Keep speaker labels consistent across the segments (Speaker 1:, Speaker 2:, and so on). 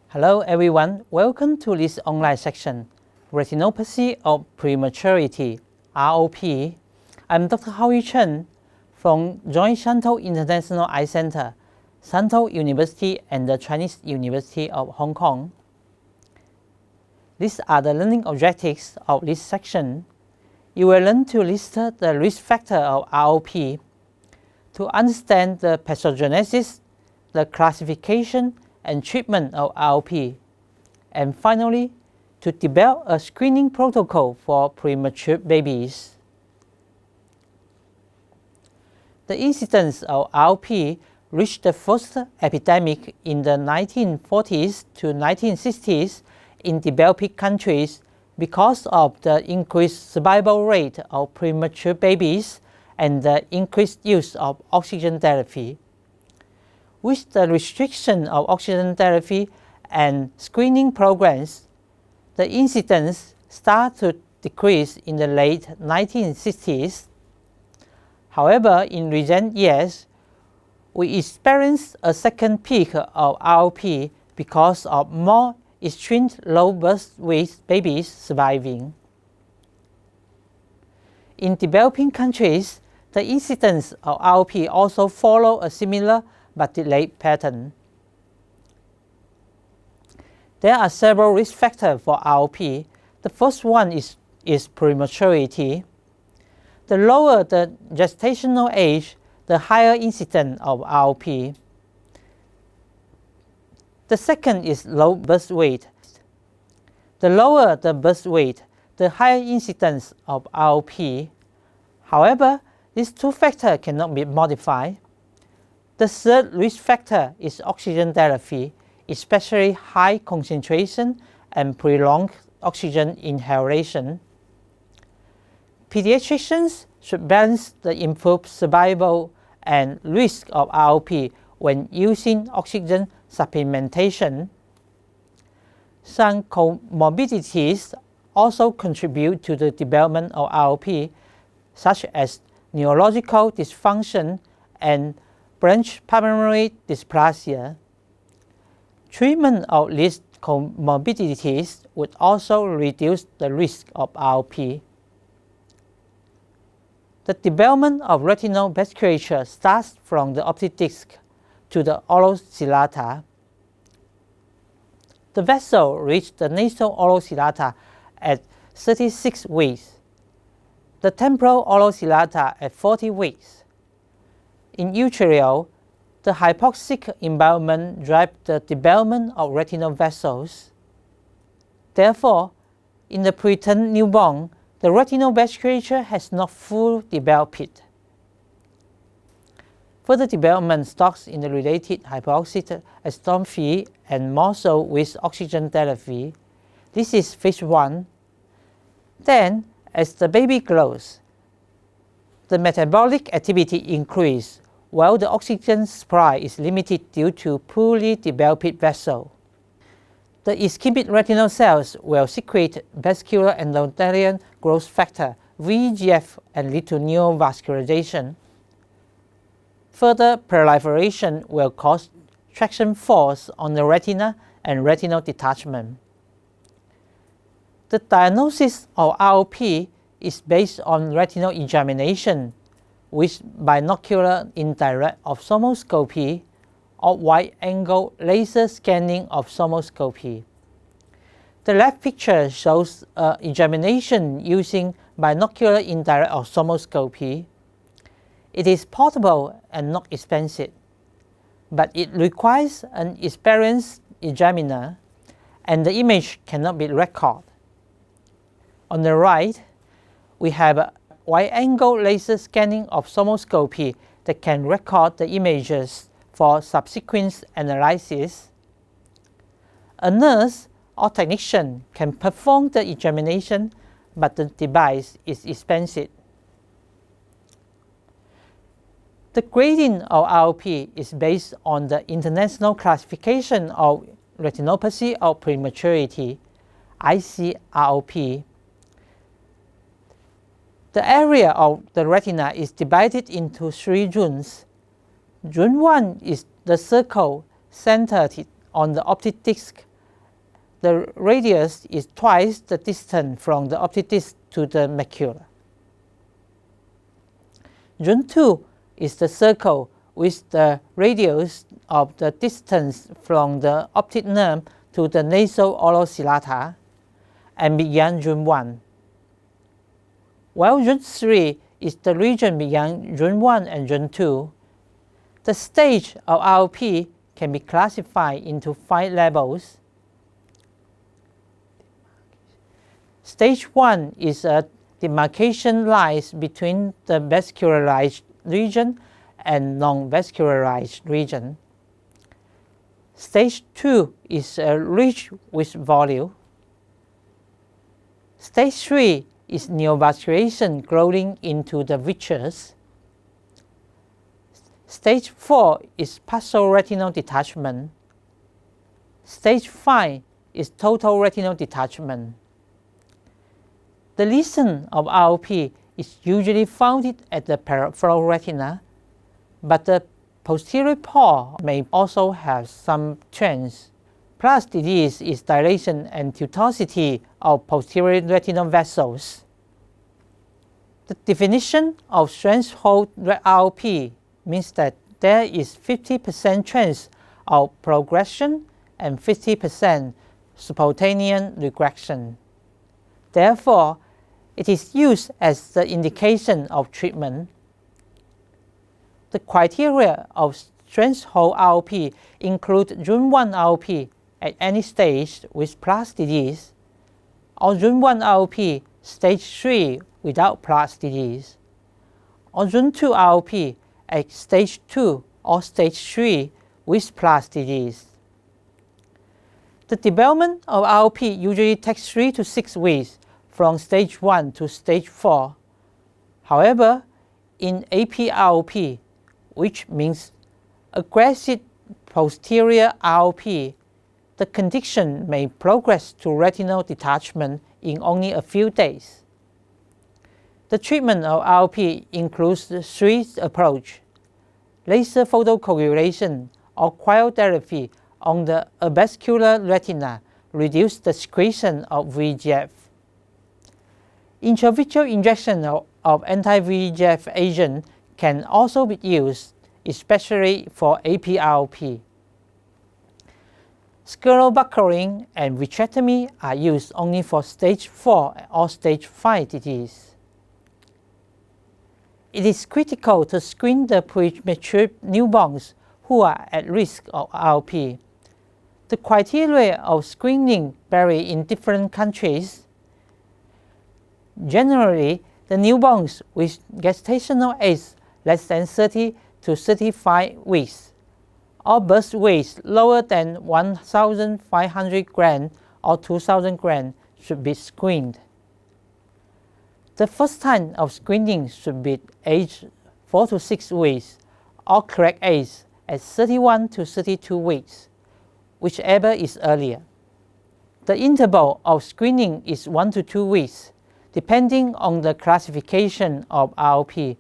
Speaker 1: Hello everyone, welcome to this online section, Retinopathy of Prematurity, ROP. I'm Dr. Howie Chen from Joint Shantou International Eye Center, Shantou University and the Chinese University of Hong Kong. These are the learning objectives of this section. You will learn to list the risk factor of ROP, to understand the pathogenesis, the classification and treatment of ROP, and finally, to develop a screening protocol for premature babies. The incidence of ROP reached the first epidemic in the 1940s to 1960s in developing countries because of the increased survival rate of premature babies and the increased use of oxygen therapy. With the restriction of oxygen therapy and screening programs, the incidence started to decrease in the late 1960s. However, in recent years, we experienced a second peak of ROP because of more extreme low birth weight babies surviving. In developing countries, the incidence of ROP also follows a similar but delayed pattern. There are several risk factors for ROP. The first one is prematurity. The lower the gestational age, the higher incidence of ROP. The second is low birth weight. The lower the birth weight, the higher incidence of ROP. However, these two factors cannot be modified. The third risk factor is oxygen therapy, especially high concentration and prolonged oxygen inhalation. Pediatricians should balance the improved survival and risk of ROP when using oxygen supplementation. Some comorbidities also contribute to the development of ROP, such as neurological dysfunction and branch pulmonary dysplasia. Treatment of these comorbidities would also reduce the risk of ROP. The development of retinal vasculature starts from the optic disc to the oral ciliata. The vessel reaches the nasal oral ciliata at 36 weeks, the temporal oral ciliata at 40 weeks. In utero, the hypoxic environment drives the development of retinal vessels. Therefore, in the preterm newborn, the retinal vasculature has not fully developed. Further development starts in the related hypoxic atrophy and more so with oxygen therapy. This is phase 1. Then, as the baby grows, the metabolic activity increases while the oxygen supply is limited due to poorly developed vessel. The ischemic retinal cells will secrete vascular endothelial growth factor (VEGF) and lead to neovascularization. Further proliferation will cause traction force on the retina and retinal detachment. The diagnosis of ROP is based on retinal examination with binocular indirect ophthalmoscopy or wide-angle laser scanning ophthalmoscopy. The left picture shows an examination using binocular indirect ophthalmoscopy. It is portable and not expensive, but it requires an experienced examiner, and the image cannot be recorded. On the right, we have a wide-angle laser scanning ophthalmoscopy that can record the images for subsequent analysis. A nurse or technician can perform the examination, but the device is expensive. The grading of ROP is based on the International Classification of Retinopathy of Prematurity, ICROP. The area of the retina is divided into 3 zones. Zone 1 is the circle centered on the optic disc. The radius is twice the distance from the optic disc to the macula. Zone 2 is the circle with the radius of the distance from the optic nerve to the nasal oral ciliata and beyond Zone 1. While Zone 3 is the region beyond Zone 1 and Zone 2. The stage of ROP can be classified into 5 levels. Stage 1 is a demarcation line between the vascularized region and non-vascularized region. Stage 2 is a ridge with volume. Stage 3 is neovascularization growing into the vitreous. Stage 4 is partial retinal detachment. Stage 5 is total retinal detachment. The lesion of ROP is usually found at the peripheral retina, but the posterior pole may also have some trends. Plus disease is dilation and tuberosity of posterior retinal vessels. The definition of threshold ROP means that there is 50% chance of progression and 50% spontaneous regression. Therefore, it is used as the indication of treatment. The criteria of threshold ROP include Zone 1 ROP at any stage with plus disease, or Zone 1 ROP stage 3 without plus disease, or Zone 2 ROP at stage 2 or stage 3 with plus disease. The development of ROP usually takes 3 to 6 weeks from stage 1 to stage 4. However, in AP-ROP, which means aggressive posterior ROP, the condition may progress to retinal detachment in only a few days. The treatment of ROP includes 3 approaches: laser photocoagulation or cryotherapy on the avascular retina reduce the secretion of VEGF. Intravitreal injection of anti-VEGF agent can also be used, especially for AP-ROP. Sclerobuckling and vitrectomy are used only for stage 4 or stage 5 disease. It is critical to screen the premature newborns who are at risk of ROP. The criteria of screening vary in different countries. Generally, the newborns with gestational age less than 30 to 35 weeks, or birth weights lower than 1,500 grams or 2,000 grams should be screened. The first time of screening should be aged 4 to 6 weeks, or correct age at 31 to 32 weeks, whichever is earlier. The interval of screening is 1 to 2 weeks, depending on the classification of ROP,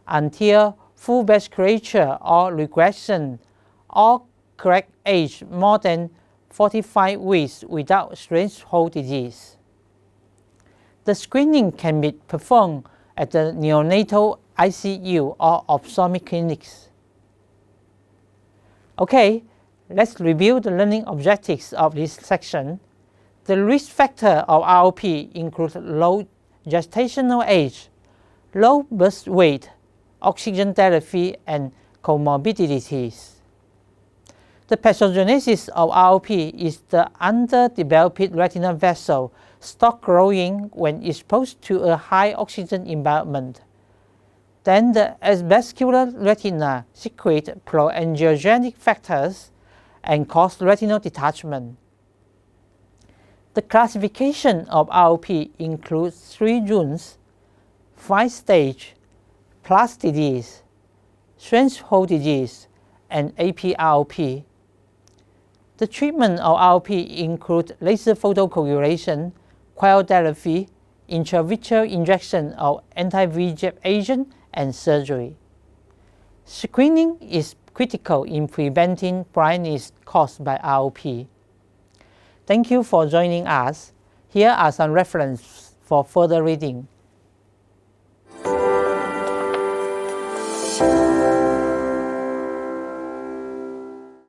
Speaker 1: until full vasculature or regression, or correct age more than 45 weeks without threshold disease. The screening can be performed at the neonatal ICU or ophthalmic clinics. Okay, let's review the learning objectives of this section. The risk factor of ROP include low gestational age, low birth weight, oxygen therapy, and comorbidities. The pathogenesis of ROP is the underdeveloped retinal vessel stop growing when exposed to a high oxygen environment. Then the avascular retina secrete proangiogenic factors and cause retinal detachment. The classification of ROP includes 3 zones, 5 stages, plus disease, threshold disease, and AP-ROP. The treatment of ROP includes laser photocoagulation, cryotherapy, intravitreal injection of anti-VEGF agent, and surgery. Screening is critical in preventing blindness caused by ROP. Thank you for joining us. Here are some references for further reading.